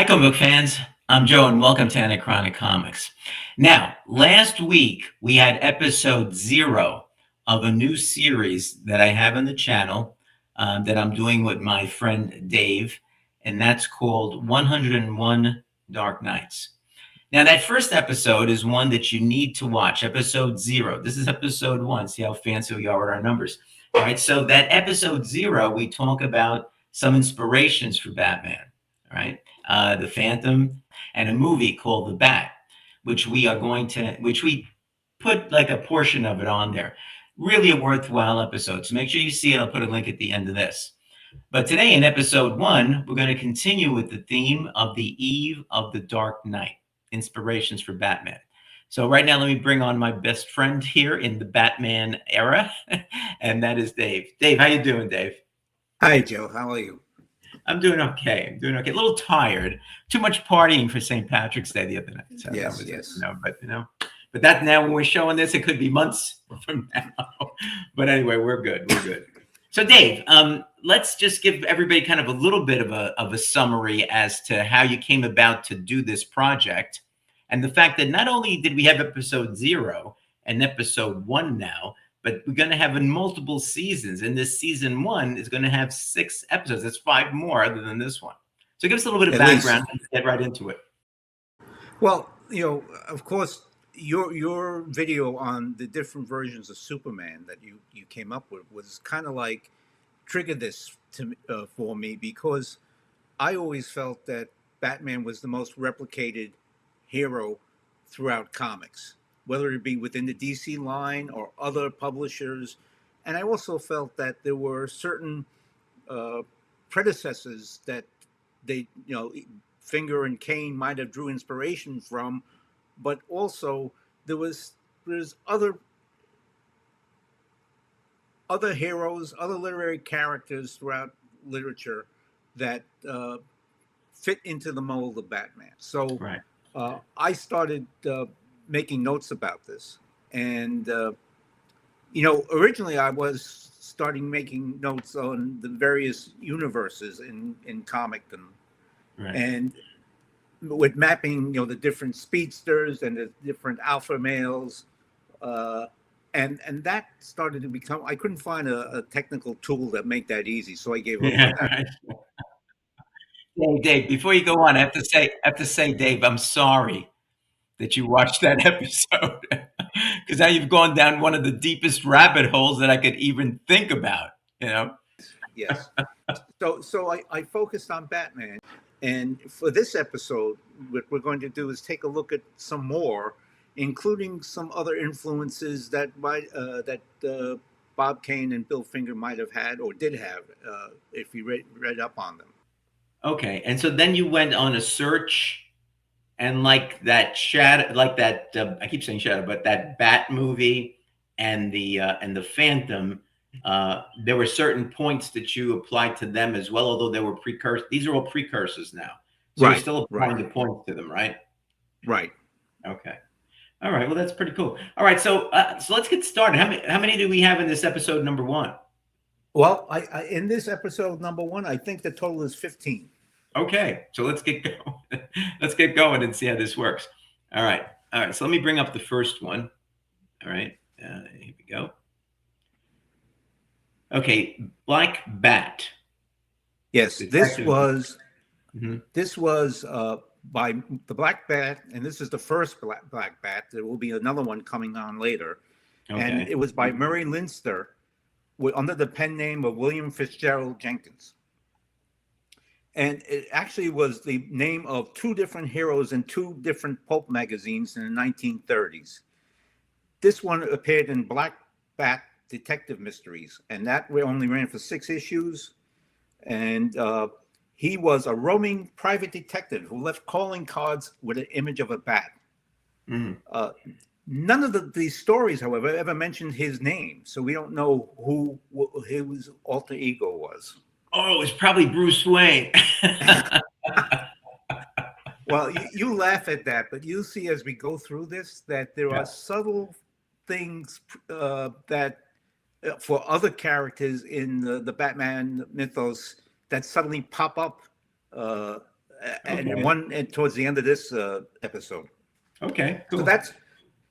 comic book fans. I'm Joe, and welcome to Anachronic Comics. Now, last week we had episode 0 of a new series that I have on the channel that I'm doing with my friend Dave, and that's called 101 Dark Nights. Now, that first episode is one that you need to watch, episode 0. This is episode 1. See how fancy we are with our numbers. All right, so that episode 0, we talk about some inspirations for Batman, all right? The Phantom, and a movie called The Bat, which we put like a portion of it on there. Really a worthwhile episode. So make sure you see it. I'll put a link at the end of this. But today in episode 1, we're going to continue with the theme of the eve of the Dark Knight, inspirations for Batman. So right now, let me bring on my best friend here in the Batman era, and that is Dave. Dave, how you doing, Dave? Hi, Joe. How are you? I'm doing okay. I'm doing okay. A little tired. Too much partying for St. Patrick's Day the other night. So Yes, that was yes. but that now when we're showing this, it could be months from now. But anyway, we're good. We're good. So Dave, let's just give everybody kind of a little bit of a summary as to how you came about to do this project, and the fact that not only did we have episode 0 and episode 1 now, but we're going to have in multiple seasons. And this season 1 is going to have 6 episodes. That's 5 more other than this one. So give us a little bit of background and get right into it. Well, of course, your video on the different versions of Superman that you came up with was kind of like triggered this for me, because I always felt that Batman was the most replicated hero throughout comics, whether it be within the DC line or other publishers. And I also felt that there were certain predecessors that they, Finger and Kane might have drew inspiration from, but also there's other heroes, other literary characters throughout literature that fit into the mold of Batman. So Right. I started making notes about this, and originally I was starting making notes on the various universes in comicdom, Right. and with mapping, the different speedsters and the different alpha males, and that started to become. I couldn't find a technical tool that make that easy, so I gave up on that. Right. Hey, Dave, before you go on, I have to say, Dave, I'm sorry that you watched that episode, because now you've gone down one of the deepest rabbit holes that I could even think about. Yes. So I focused on Batman, and for this episode, what we're going to do is take a look at some more, including some other influences that Bob Kane and Bill Finger might have had or did have, if you read up on them. Okay, and so then you went on a search, and like that shadow, like that I keep saying shadow, but that Bat movie and the Phantom. There were certain points that you applied to them as well, although they were precursors. These are all precursors now. So Right, you're still applying right. the points to them, right? Right. Okay. All right. Well, that's pretty cool. All right. So let's get started. How many do we have in this episode number 1? Well, I in this episode number 1, I think the total is 15. Okay. So let's get going. Let's get going and see how this works. All right. All right. So let me bring up the first one. All right. Here we go. Okay, Black Bat. Yes, Detective. this was by the Black Bat, and this is the first Black Bat. There will be another one coming on later, and Okay. it was by Murray Leinster under the pen name of William Fitzgerald Jenkins. And it actually was the name of 2 different heroes in 2 different pulp magazines in the 1930s. This one appeared in Black Bat Detective Mysteries, and that only ran for 6 issues. And he was a roaming private detective who left calling cards with an image of a bat. Mm-hmm. None of these stories, however, ever mentioned his name, so we don't know who his alter ego was. Oh, it's probably Bruce Wayne. Well, you laugh at that, but you'll see as we go through this that there are subtle things that for other characters in the Batman mythos that suddenly pop up and Okay. one and towards the end of this episode. Okay. So Cool. that's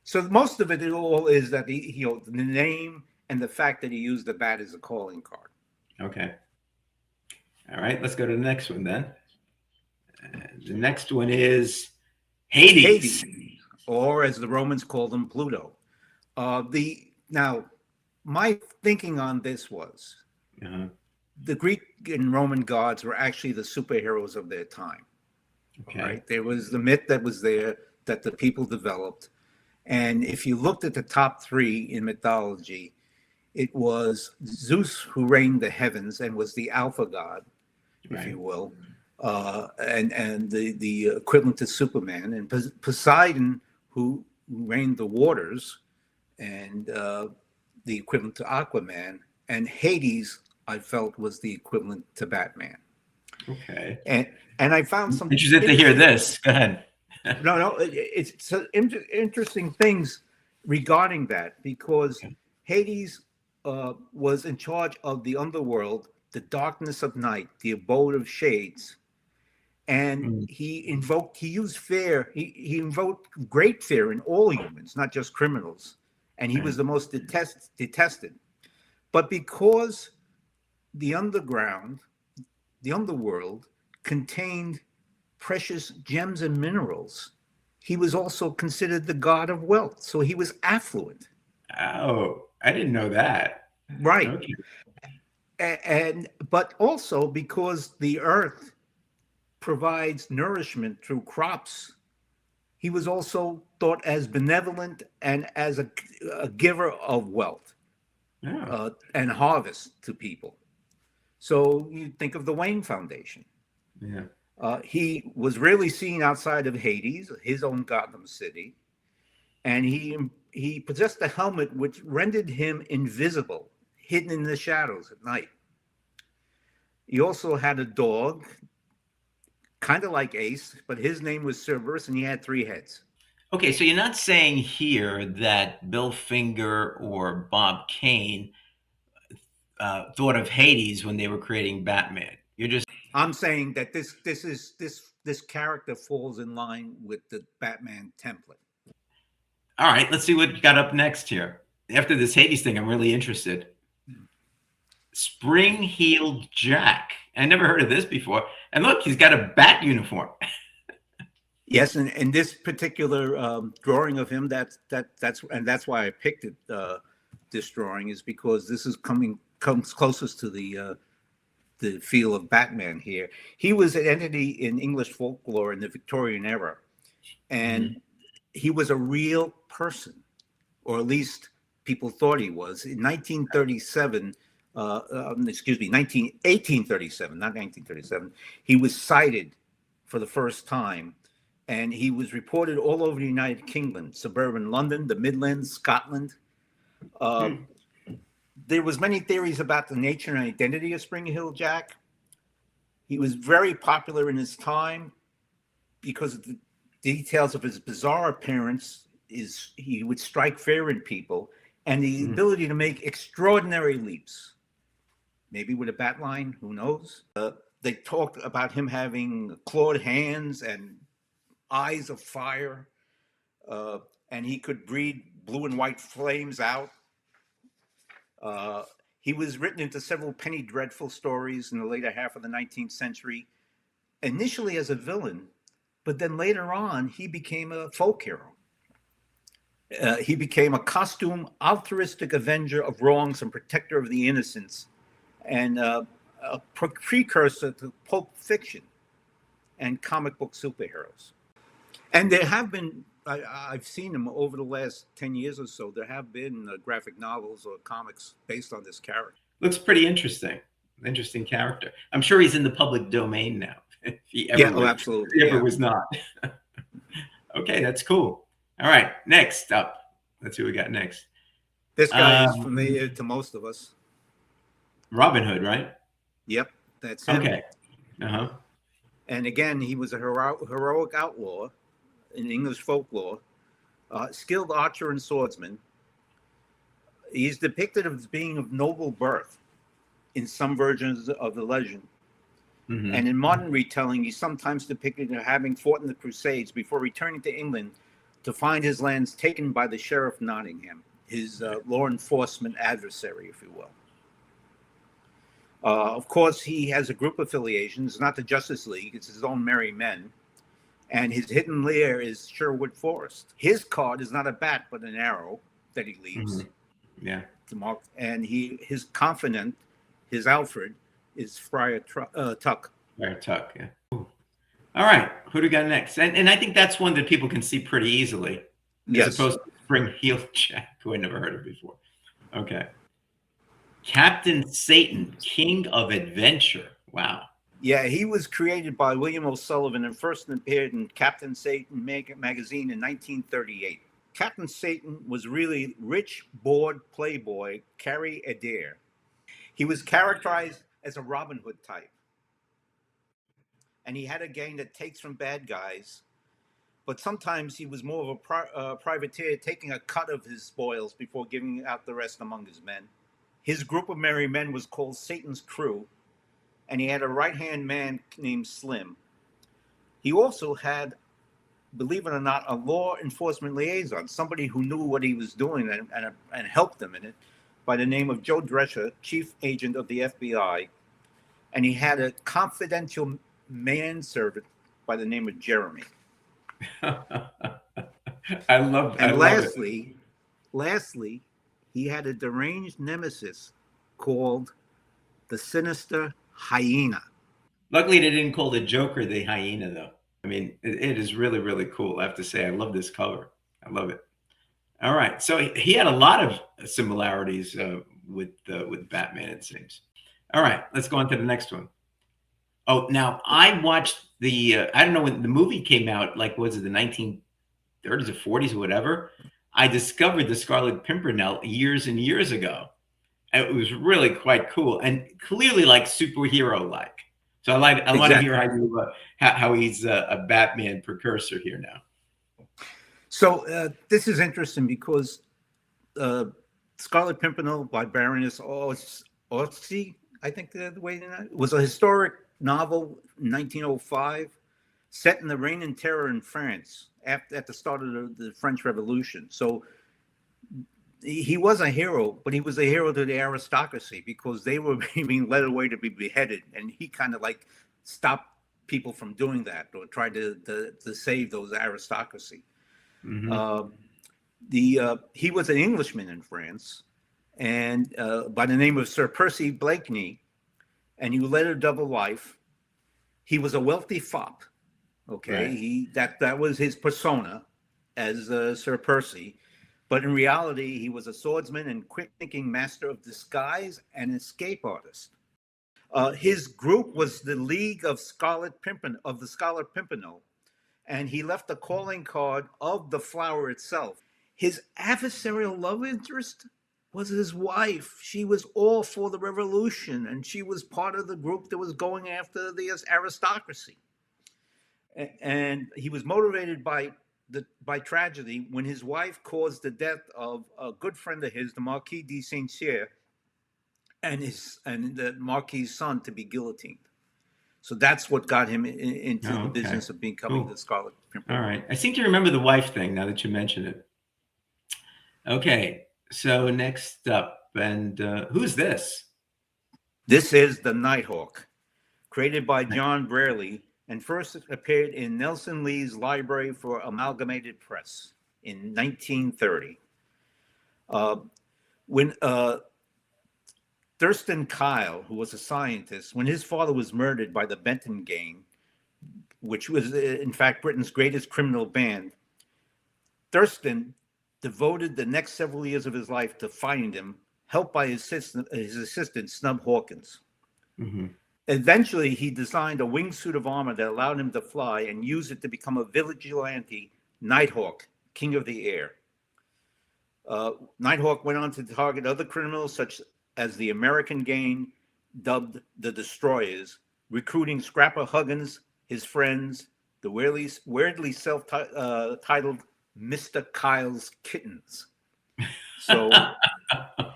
so most of it all is that the name and the fact that he used the bat as a calling card. Okay. All right. Let's go to the next one then. The next one is Hades. Hades, or as the Romans called him, Pluto. The now, my thinking on this was Uh-huh. the Greek and Roman gods were actually the superheroes of their time. All Okay. right, there was the myth that was there that the people developed, and if you looked at the top three in mythology, it was Zeus who reigned the heavens and was the alpha god, if Right. you will, and the equivalent to Superman, and Poseidon who reigned the waters, and the equivalent to Aquaman, and Hades I felt was the equivalent to Batman. Okay. And I found some Interested to hear this. Go ahead. it's interesting things regarding that, because Okay. Hades was in charge of the underworld, the darkness of night, the abode of shades, and Mm, he used fear. He invoked great fear in all humans, not just criminals, and he was right. the most detested. But because the underground, the underworld, contained precious gems and minerals, he was also considered the god of wealth. So he was affluent, Oh, I didn't know that. right? Okay. And but also because the earth provides nourishment through crops, he was also thought as benevolent and as a giver of wealth Oh, and harvest to people. So you think of the Wayne Foundation. yeah. He was really seen outside of Hades, his own Gotham City, and he possessed a helmet which rendered him invisible, hidden in the shadows at night. He also had a dog, kind of like Ace, but his name was Cerberus, and he had three heads. Okay, so you're not saying here that Bill Finger or Bob Kane thought of Hades when they were creating Batman. You're just I'm saying that this character falls in line with the Batman template. all right. Let's see what you got up next here. After this Hades thing, I'm really interested. Spring Heeled Jack. I never heard of this before. And look, he's got a bat uniform. Yes, and this particular drawing of him, that's why I picked it. This drawing is because this is comes closest to the feel of Batman here. He was an entity in English folklore in the Victorian era, and Mhm. he was a real person, or at least people thought he was. In 1937, excuse me, 1837, not 1937, he was sighted for the first time, and he was reported all over the United Kingdom, suburban London, the Midlands, Scotland. Uh, Hmm. there was many theories about the nature and identity of Spring Hill Jack. He was very popular in his time because of the details of his bizarre appearance. Is he would strike fear in people, and the Hmm. ability to make extraordinary leaps, maybe with a bat line, who knows. They talked about him having clawed hands and eyes of fire, uh, and he could breathe blue and white flames out. Uh, he was written into several penny dreadful stories in the later half of the 19th century, initially as a villain, but then later on, he became a folk hero. He became a costume, altruistic avenger of wrongs and protector of the innocents, and a precursor to pulp fiction and comic book superheroes. And there have been, I've seen them over the last 10 years or so, there have been graphic novels or comics based on this character. Looks pretty interesting. Interesting character. I'm sure he's in the public domain now. If he ever Yeah, oh, was, if absolutely. he ever Yeah. was not. Okay, that's cool. All right, next up. Let's see what we got next. This guy is Um, familiar to most of us. Robin Hood, right? Yep, that's him. Okay. Uh-huh. And again, he was a heroic outlaw in English folklore, skilled archer and swordsman. He's depicted as being of noble birth in some versions of the legend. Hmm. And in modern retelling, he's sometimes depicted as having fought in the Crusades before returning to England to find his lands taken by the Sheriff Nottingham, his law enforcement adversary, if you will. Of course, he has a group affiliations, not the Justice League, it's his own Merry Men. And his hidden lair is Sherwood Forest. His card is not a bat, but an arrow that he Hmm. leaves Yeah. to mark. And his confidant, his Alfred, is Friar Tuck. Very Tuck. Yeah. Ooh. All right. Who do we got next? And I think that's one that people can see pretty easily, as Yes. opposed to Spring Heel Jack, who I never heard of before. Okay. Captain Satan, King of Adventure. Wow. Yeah, he was created by William O'Sullivan and first appeared in Captain Satan magazine in 1938. Captain Satan was really rich, bored playboy Carrie Adair. He was characterized as a Robin Hood type, and he had a gang that takes from bad guys. But sometimes he was more of a privateer, taking a cut of his spoils before giving out the rest among his men. His group of merry men was called Satan's Crew, and he had a right-hand man named Slim. He also had, believe it or not, a law enforcement liaison, somebody who knew what he was doing and helped him in it, by the name of Joe Drescher, chief agent of the FBI. And he had a confidential manservant by the name of Jeremy. I And love it. lastly, he had a deranged nemesis called the Sinister Hyena. Luckily, they didn't call the Joker the hyena, though. I mean, it is really, really cool. I have to say, I love this cover. I love it. All right, so he had a lot of similarities with Batman. It seems. All right, let's go on to the next one. Oh, now I watched the. I don't know when the movie came out. Like, was it the 1930s or 40s or whatever? I discovered the Scarlet Pimpernel years and years ago. It was really quite cool and clearly like superhero like. So I want to hear Exactly. how you how he's a Batman precursor here now. So this is interesting because uh, Scarlet Pimpernel by Baroness Orczy, I think the way it was a historic novel in 1905 set in the reign and terror in France at the start of the French Revolution. So he was a hero, but he was a hero to the aristocracy because they were being led away to be beheaded, and he kind of like stopped people from doing that or tried to save those aristocracy. Hmm. Uh, he was an Englishman in France, and by the name of Sir Percy Blakeney, and he led a double life. He was a wealthy fop. Okay, Right. that was his persona as Sir Percy, but in reality, he was a swordsman and quick-thinking master of disguise and escape artist. His group was the League of the Scarlet Pimpernel, and he left the calling card of the flower itself. His adversarial love interest was his wife. She was all for the revolution, and she was part of the group that was going after the aristocracy. And he was motivated by tragedy when his wife caused the death of a good friend of his, the Marquis de Saint Cyr, and the Marquis's son to be guillotined. So that's what got him into Oh, the okay. business of becoming the Cool. Scarlet All Pimpernel. right. I seem to remember the wife thing now that you mention it. Okay. So next up, and who's this? This is the Nighthawk, created by John Braley and first appeared in Nelson Lee's Library for Amalgamated Press in 1930. Uh, when Thurston Kyle, who was a scientist, when his father was murdered by the Benton Gang, which was in fact Britain's greatest criminal band, Thurston devoted the next several years of his life to finding him, helped by his assistant Snub Hawkins. Hmm. Eventually, he designed a wingsuit of armor that allowed him to fly and use it to become a vigilante Nighthawk, king of the air. Nighthawk went on to target other criminals such as the American gang, dubbed the Destroyers, recruiting Scrapper Huggins, his friends, the weirdly self-titled Mr. Kyle's Kittens. So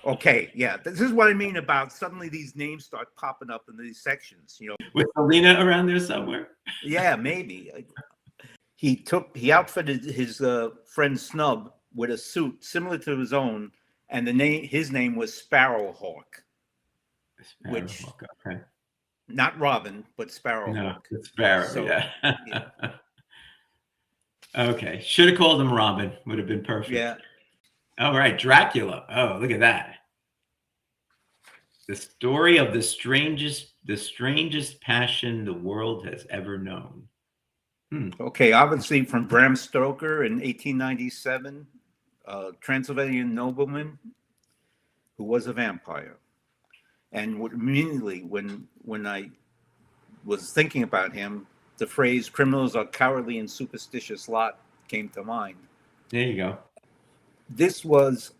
Okay, yeah, this is what I mean about suddenly these names start popping up in these sections. With Selena around there somewhere? Yeah, maybe. He outfitted his friend Snub with a suit similar to his own, and his name was Sparrowhawk, which Sparrowhawk, okay. not Robin, but No, Sparrowhawk. it's Sparrow, So yeah. yeah, Okay, should have called him Robin. Would have been perfect. yeah. All right, Dracula. Oh, look at that. The story of the strangest passion the world has ever known. Hmm. Okay, obviously from Bram Stoker in 1897, Transylvanian nobleman who was a vampire. And immediately when I was thinking about him, the phrase "criminals are cowardly and superstitious lot" came to mind. There you go. This was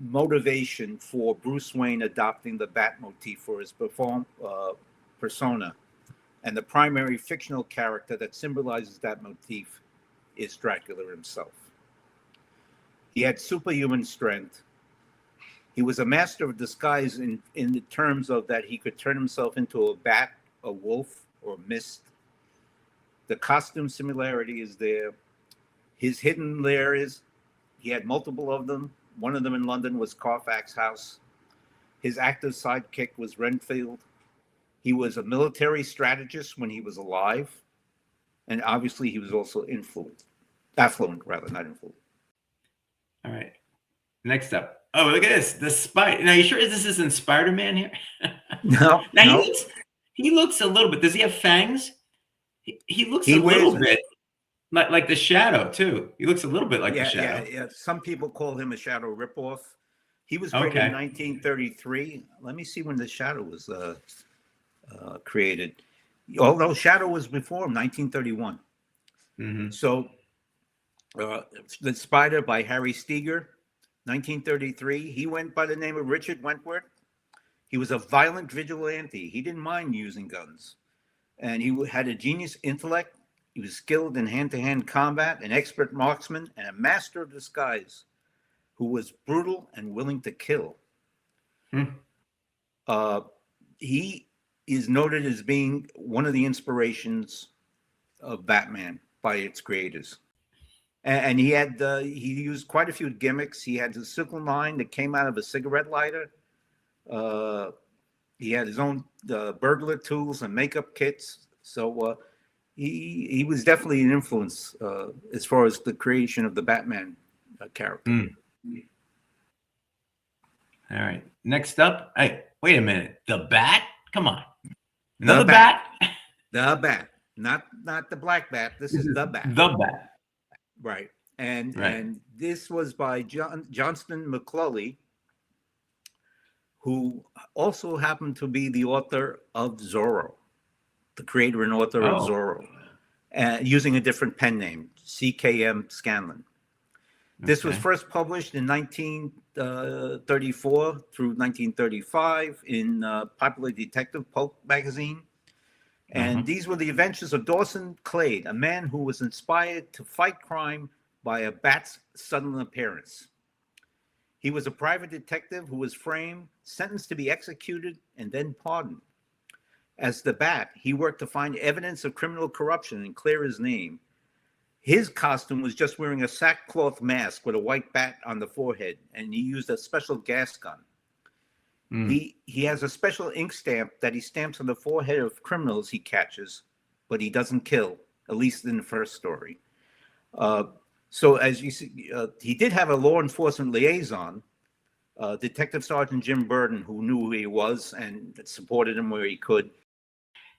motivation for Bruce Wayne adopting the Bat motif for his persona. And the primary fictional character that symbolizes that motif is Dracula himself. He had superhuman strength. He was a master of disguise in the terms of that he could turn himself into a bat, a wolf, or a mist. The costume similarity is there. His hidden lair is he had multiple of them. One of them in London was Carfax House. His active sidekick was Renfield. He was a military strategist when he was alive. And obviously he was also affluent rather, not influent. All right. Next up. Oh, look at this. The Spider. Now, you sure this isn't Spider-Man here? No, Now no. he looks a little bit. Does he have fangs? He looks a He wears little bit like the Shadow too. He looks a little bit like the Yeah, yeah, Shadow. yeah. Some people call him a Shadow ripoff. He was created in Okay. 1933. Let me see when the Shadow was created. Although Shadow was before him, 1931. Mm-hmm. So, The Spider by Harry Steger, 1933. He went by the name of Richard Wentworth. He was a violent vigilante. He didn't mind using guns. And he had a genius intellect. He was skilled in hand-to-hand combat, an expert marksman, and a master of disguise who was brutal and willing to kill. Hmm. He is noted as being one of the inspirations of Batman by its creators. And he used quite a few gimmicks. He had the sickle line that came out of a cigarette lighter. He had his own burglar tools and makeup kits. So he was definitely an influence as far as the creation of the Batman character. Mm. All right. Next up. Hey, wait a minute. The Bat? Come on. Another bat? The Bat. Not the Black Bat. This is the Bat. The Bat. Right. And Right. and this was by Johnston McCulley, who also happened to be the author of Zorro, the creator and author of Zorro, using a different pen name, CKM Scanlon. This was first published in 1934 through 1935 in Popular Detective Pulp magazine. And these were the adventures of Dawson Clade, a man who was inspired to fight crime by a bat's sudden appearance. He was a private detective who was framed, sentenced to be executed, and then pardoned. As the Bat, he worked to find evidence of criminal corruption and clear his name. His costume was just wearing a sackcloth mask with a white bat on the forehead, and he used a special gas gun. He has a special ink stamp that he stamps on the forehead of criminals he catches, but he doesn't kill, at least in the first story. So as you see, he did have a law enforcement liaison, Detective Sergeant Jim Burden, who knew who he was and supported him where he could.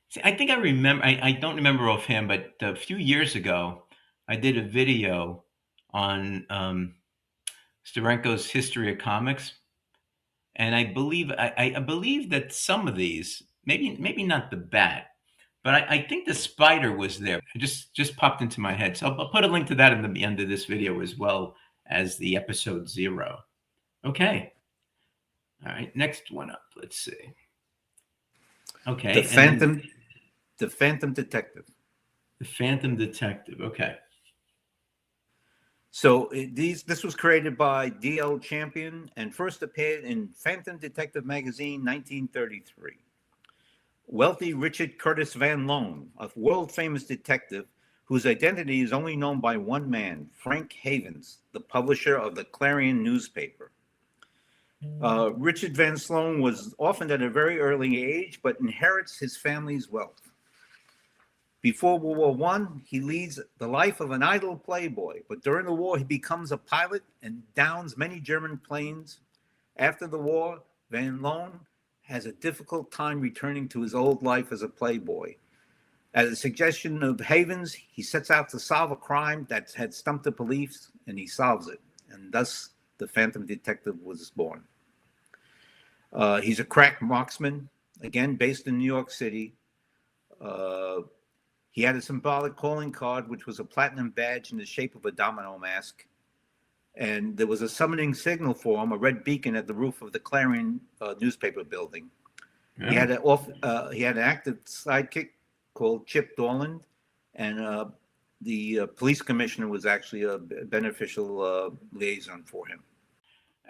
See, I think I remember, I don't remember offhand, but a few years ago, I did a video on Steranko's History of Comics. And I believe that some of these, maybe not the Bat, but I think the Spider was there. It just popped into my head. So I'll put a link to that in the end of this video as well as the episode 0. Okay. All right. Next one up. Let's see. Okay. The Phantom Detective. The Phantom Detective. Okay. So this was created by D.L. Champion and first appeared in Phantom Detective Magazine, 1933. Wealthy Richard Curtis Van Loan, a world-famous detective whose identity is only known by one man, Frank Havens, the publisher of the Clarion newspaper. Richard Van Sloan was orphaned at a very early age, but inherits his family's wealth. Before World War One, he leads the life of an idle playboy, but during the war, he becomes a pilot and downs many German planes. After the war, Van Loan has a difficult time returning to his old life as a playboy. At the suggestion of Havens, he sets out to solve a crime that had stumped the police, and he solves it. And thus, the Phantom Detective was born. He's a crack marksman, again, based in New York City. He had a symbolic calling card, which was a platinum badge in the shape of a domino mask. And there was a summoning signal for him, a red beacon at the roof of the Clarion newspaper building. Yeah. He had an active sidekick called Chip Dorland, and the police commissioner was actually a beneficial liaison for him.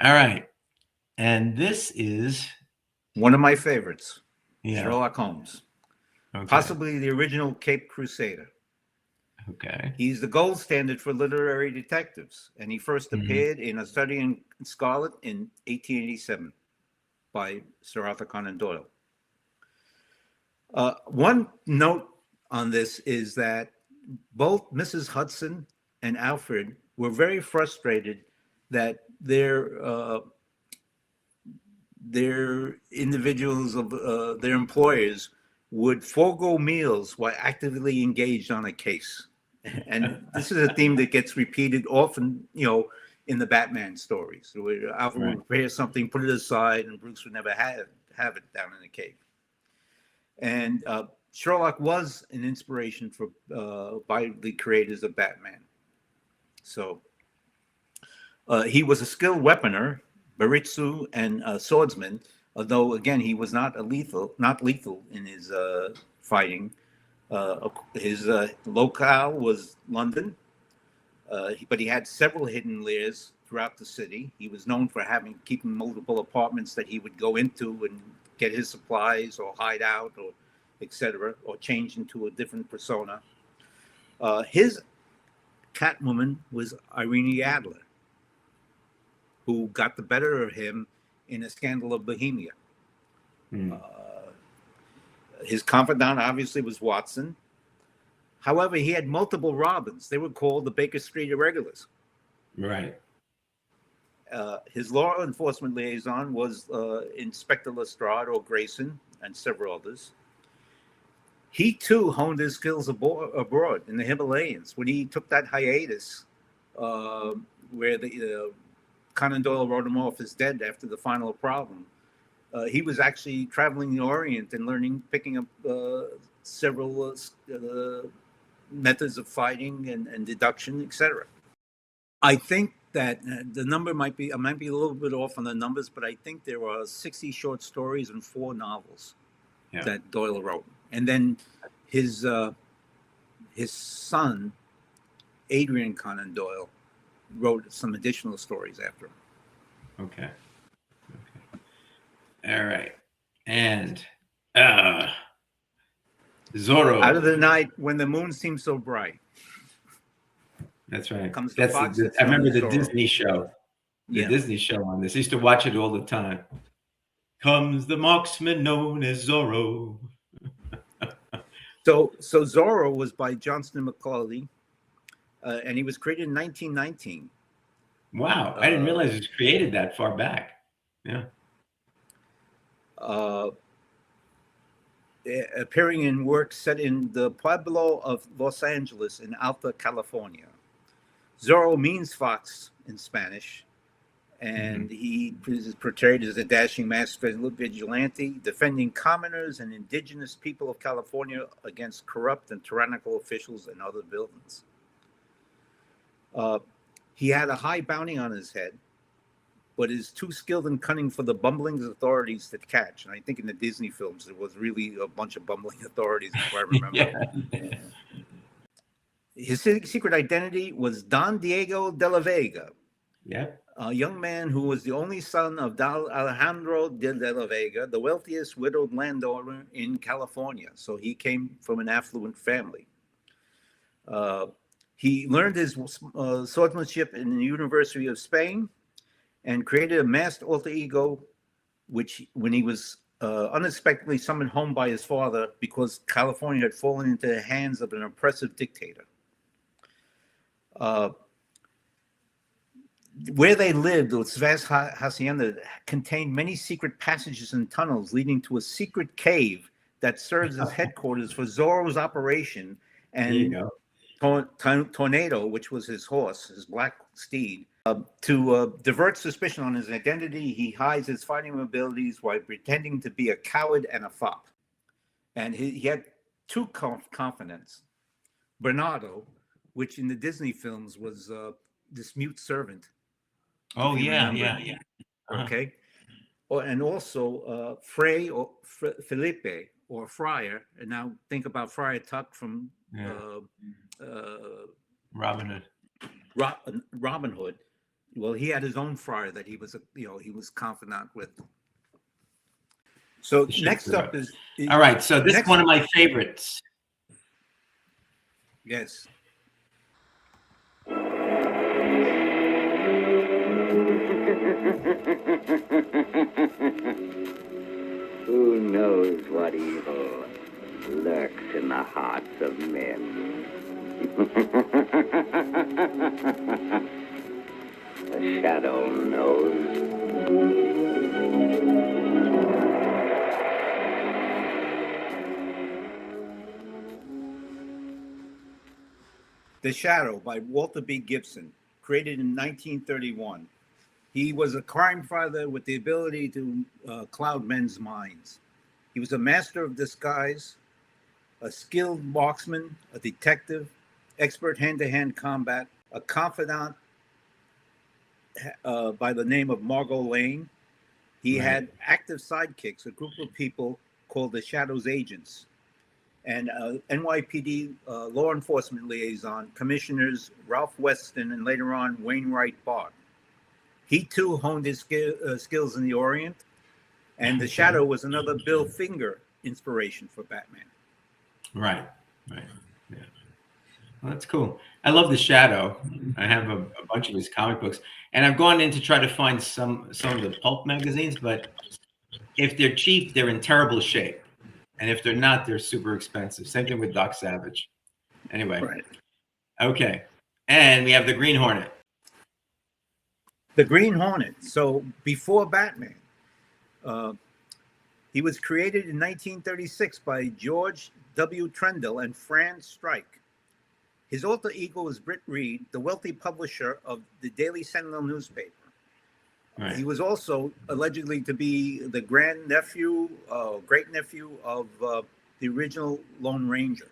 All right. And this is one of my favorites, Sherlock Holmes. Okay. Possibly the original Cape Crusader. Okay. He's the gold standard for literary detectives, and he first appeared in A Study in Scarlet in 1887 by Sir Arthur Conan Doyle. One note on this is that both Mrs. Hudson and Alfred were very frustrated that their individuals of their employers would forego meals while actively engaged on a case. And this is a theme that gets repeated often, in the Batman stories, where Alfred would prepare something, put it aside, and Bruce would never have it down in the cave. And Sherlock was an inspiration by the creators of Batman. So he was a skilled weaponer, baritsu, and swordsman. Although again, he was not lethal in his fighting. His locale was London, but he had several hidden lairs throughout the city. He was known for keeping multiple apartments that he would go into and get his supplies or hide out or etc. or change into a different persona. His Catwoman was Irene Adler, who got the better of him in A Scandal of Bohemia. His confidant obviously was Watson. However, he had multiple Robins. They were called the Baker Street Irregulars. Right. His law enforcement liaison was Inspector Lestrade or Grayson and several others. He too honed his skills abroad in the Himalayas when he took that hiatus where Conan Doyle wrote him off as dead after the final problem. He was actually traveling the Orient and picking up several methods of fighting and deduction, etc. I think that the number I might be a little bit off on the numbers, but I think there are 60 short stories and 4 novels that Doyle wrote. And then his son, Adrian Conan Doyle, wrote some additional stories after him. Okay. All right. And Zorro. Out of the night when the moon seems so bright. That's right. Comes the fox. I remember the Disney show. Disney show on this. I used to watch it all the time. Comes the marksman known as Zorro. So Zorro was by Johnston McCauley, and he was created in 1919. Wow, I didn't realize it was created that far back. Yeah. Appearing in works set in the Pueblo of Los Angeles in Alta California. Zorro means fox in Spanish, and he is portrayed as a dashing masked vigilante defending commoners and indigenous people of California against corrupt and tyrannical officials and other villains. He had a high bounty on his head, but is too skilled and cunning for the bumbling authorities to catch. And I think in the Disney films, there was really a bunch of bumbling authorities, if I remember. His secret identity was Don Diego de la Vega, Yep. a young man who was the only son of Don Alejandro de la Vega, the wealthiest widowed landowner in California. So he came from an affluent family. Uh, he learned his swordsmanship in the University of Spain and created a masked alter ego, which, when he was unexpectedly summoned home by his father because California had fallen into the hands of an oppressive dictator. Where they lived, this vast hacienda contained many secret passages and tunnels leading to a secret cave that serves as headquarters for Zorro's operation, There you and go. Tornado, which was his horse, his black steed. To divert suspicion on his identity, he hides his fighting abilities while pretending to be a coward and a fop. And he had two confidants. Bernardo, which in the Disney films was this mute servant. Oh, if you yeah, remember. yeah, yeah. Uh-huh. Okay. And also Frey or Felipe or Friar. And now think about Friar Tuck from Robin Hood. Robin Hood. Well, he had his own friar that he was, he was confidant with. So next up is all right. So this is one of my favorites. Yes. Who knows what evil lurks in the hearts of men? The shadow knows. The Shadow by Walter B. Gibson, created in 1931. He was a crime fighter with the ability to cloud men's minds. He was a master of disguise, a skilled marksman, a detective, expert hand-to-hand combat, a confidant by the name of Margot Lane. He had active sidekicks, a group of people called the Shadow's Agents, and NYPD law enforcement liaison, commissioners Ralph Weston and later on Wainwright Bart. He too honed his skills in the Orient, and the Shadow was another Bill Finger inspiration for Batman. Right. Yeah. Well, that's cool. I love the Shadow. I have a bunch of his comic books, and I've gone in to try to find some of the pulp magazines, but if they're cheap, they're in terrible shape, and if they're not, they're super expensive. Same thing with Doc Savage. Anyway, okay, and we have the Green Hornet. The Green Hornet. So before Batman, he was created in 1936 by George W. Trendle and Fran Strike. His alter ego was Britt Reed, the wealthy publisher of the Daily Sentinel newspaper. Right. He was also allegedly to be the great nephew of the original Lone Ranger.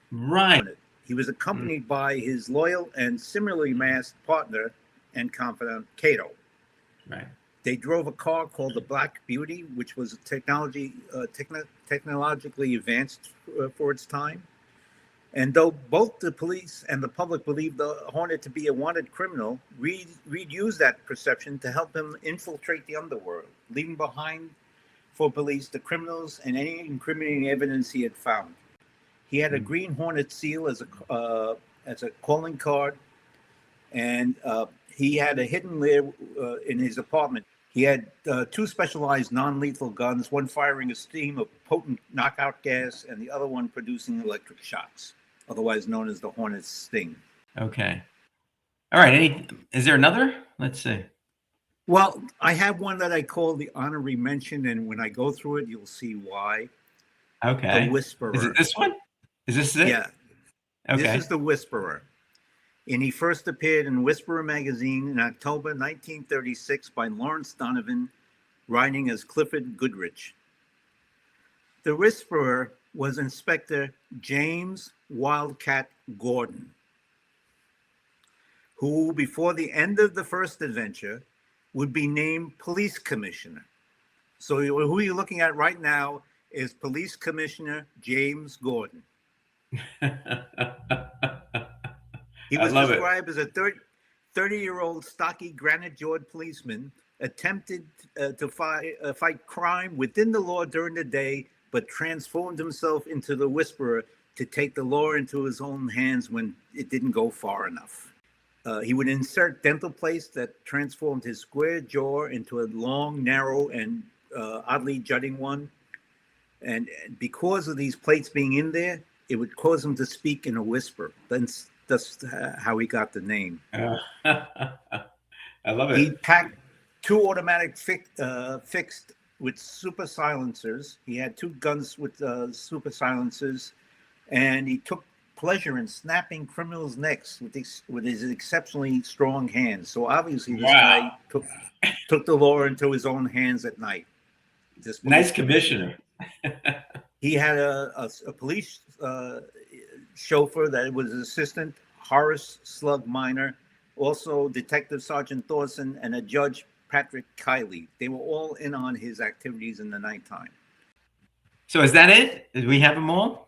Right. He was accompanied by his loyal and similarly masked partner and confidant, Kato. Right. They drove a car called the Black Beauty, which was technologically advanced for its time. And though both the police and the public believed the Hornet to be a wanted criminal, Reed used that perception to help him infiltrate the underworld, leaving behind for police the criminals and any incriminating evidence he had found. He had a Green Hornet seal as a calling card, and he had a hidden lair in his apartment. He had two specialized non-lethal guns, one firing a stream of potent knockout gas and the other one producing electric shocks, otherwise known as the Hornet's Sting. Okay. All right. Is there another? Let's see. Well, I have one that I call the honorary mention, and when I go through it, you'll see why. Okay. The Whisperer. Is it this one? Is this it? Yeah. Okay. This is the Whisperer. And he first appeared in Whisperer magazine in October 1936 by Lawrence Donovan, writing as Clifford Goodrich. The Whisperer was Inspector James Wildcat Gordon, who, before the end of the first adventure, would be named Police Commissioner. So who you're looking at right now is Police Commissioner James Gordon. He I was love it. described as a 30-year-old stocky granite-jawed policeman, attempted to fight crime within the law during the day, but transformed himself into the Whisperer to take the law into his own hands when it didn't go far enough. He would insert dental plates that transformed his square jaw into a long, narrow, and oddly jutting one. And because of these plates being in there, it would cause him to speak in a whisper. That's how he got the name. I love He it. packed two automatic fixed with super silencers. He had two guns with super silencers, and he took pleasure in snapping criminals' necks with his exceptionally strong hands. So obviously, this guy took the law into his own hands at night. This Nice commissioner. He had a police chauffeur that was his assistant, Horace Slug Minor, also Detective Sergeant Thorson, and a Judge Patrick Kiley. They were all in on his activities in the nighttime. So is that it? Did we have them all?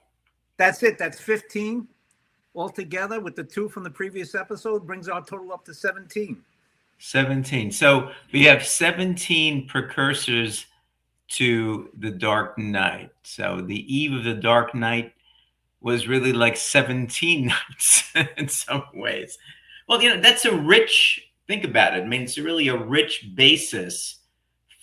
That's it. That's 15 altogether, with the 2 from the previous episode, brings our total up to 17. 17. So we have 17 precursors to the Dark Knight. So the eve of the Dark Knight was really like 17 nights in some ways. Well, that's a rich, think about it. I mean, it's really a rich basis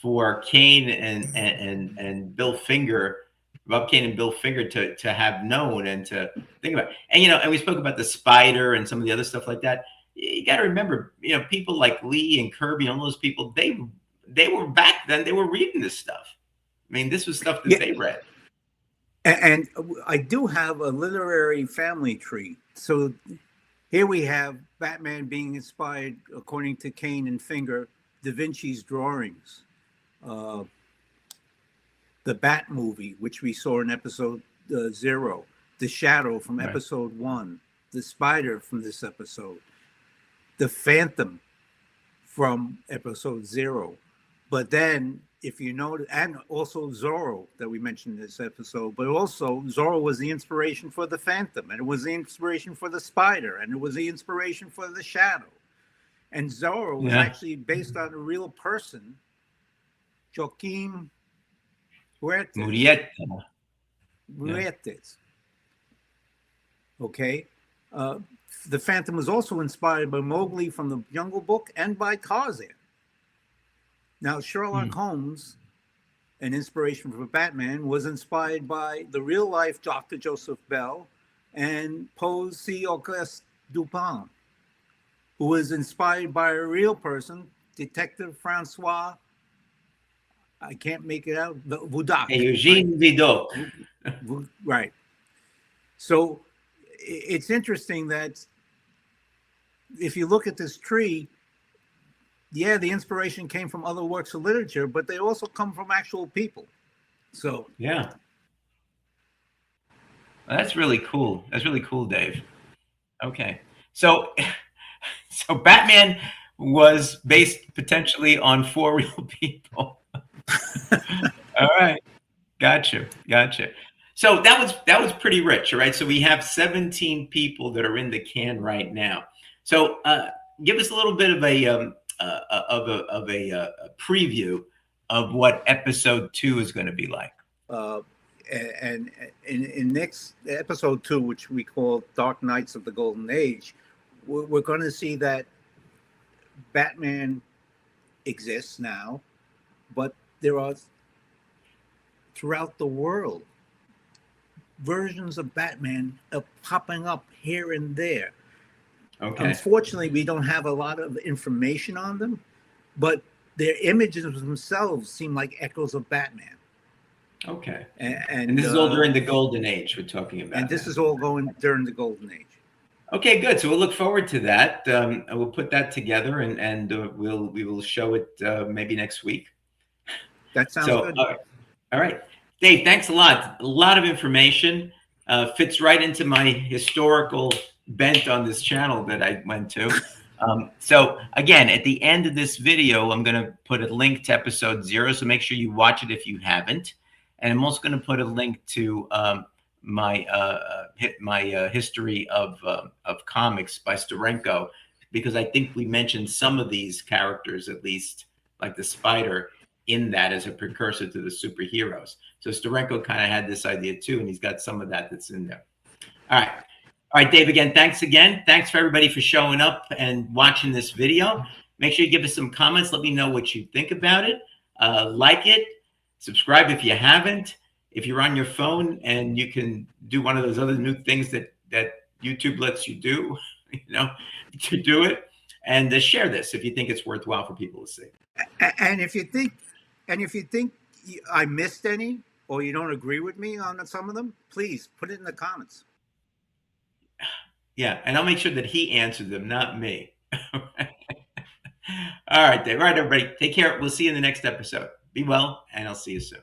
for Kane and Bill Finger, Rob Kane and Bill Finger to have known and to think about. And, and we spoke about the Spider and some of the other stuff like that. You got to remember, people like Lee and Kirby, all those people, they were back then, they were reading this stuff. I mean, this was stuff that they read. And I do have a literary family tree. So here we have Batman being inspired, according to Kane and Finger, Da Vinci's drawings. The Bat movie, which we saw in episode 0. The Shadow from episode 1. The Spider from this episode. The Phantom from episode 0. But then, if you notice, and also Zorro that we mentioned in this episode, but also Zorro was the inspiration for the Phantom, and it was the inspiration for the Spider, and it was the inspiration for the Shadow. And Zorro was actually based on a real person, Joaquim Huertas. Okay. The Phantom was also inspired by Mowgli from the Jungle Book and by Tarzan. Now, Sherlock Holmes, an inspiration for Batman, was inspired by the real-life Dr. Joseph Bell and Poe's C. Auguste Dupin, who was inspired by a real person, Detective Francois, I can't make it out, Vidocq. Eugene Vidocq. Right. So it's interesting that if you look at this tree, the inspiration came from other works of literature, but they also come from actual people. So yeah, that's really cool. That's really cool, Dave. Okay, so Batman was based potentially on 4 real people. All right, gotcha. So that was pretty rich, all right? So we have 17 people that are in the can right now. So give us a little bit of a preview of what episode 2 is going to be like. And in next episode 2, which we call Dark Knights of the Golden Age, we're going to see that Batman exists now, but there are throughout the world versions of Batman popping up here and there. Okay. Unfortunately, we don't have a lot of information on them, but their images themselves seem like echoes of Batman. Okay. And this is all during the Golden Age we're talking about. And this is all going during the Golden Age. Okay, good. So we'll look forward to that. We'll put that together and we will show it maybe next week. That sounds good. All right. Dave, thanks a lot. A lot of information. Fits right into my historical bent on this channel that I went to. So again, at the end of this video, I'm going to put a link to episode 0. So make sure you watch it if you haven't. And I'm also going to put a link to my history of comics by Steranko, because I think we mentioned some of these characters, at least like the Spider, in that as a precursor to the superheroes. So Steranko kind of had this idea too, and he's got some of that that's in there. All right. All right, Dave, again, thanks again. Thanks for everybody for showing up and watching this video. Make sure you give us some comments. Let me know what you think about it. Like it, subscribe if you haven't. If you're on your phone and you can do one of those other new things that YouTube lets you do, to do it, and share this if you think it's worthwhile for people to see. And if you think I missed any, or you don't agree with me on some of them, please put it in the comments. Yeah, and I'll make sure that he answers them, not me. All right, Dave. All right, everybody. Take care. We'll see you in the next episode. Be well, and I'll see you soon.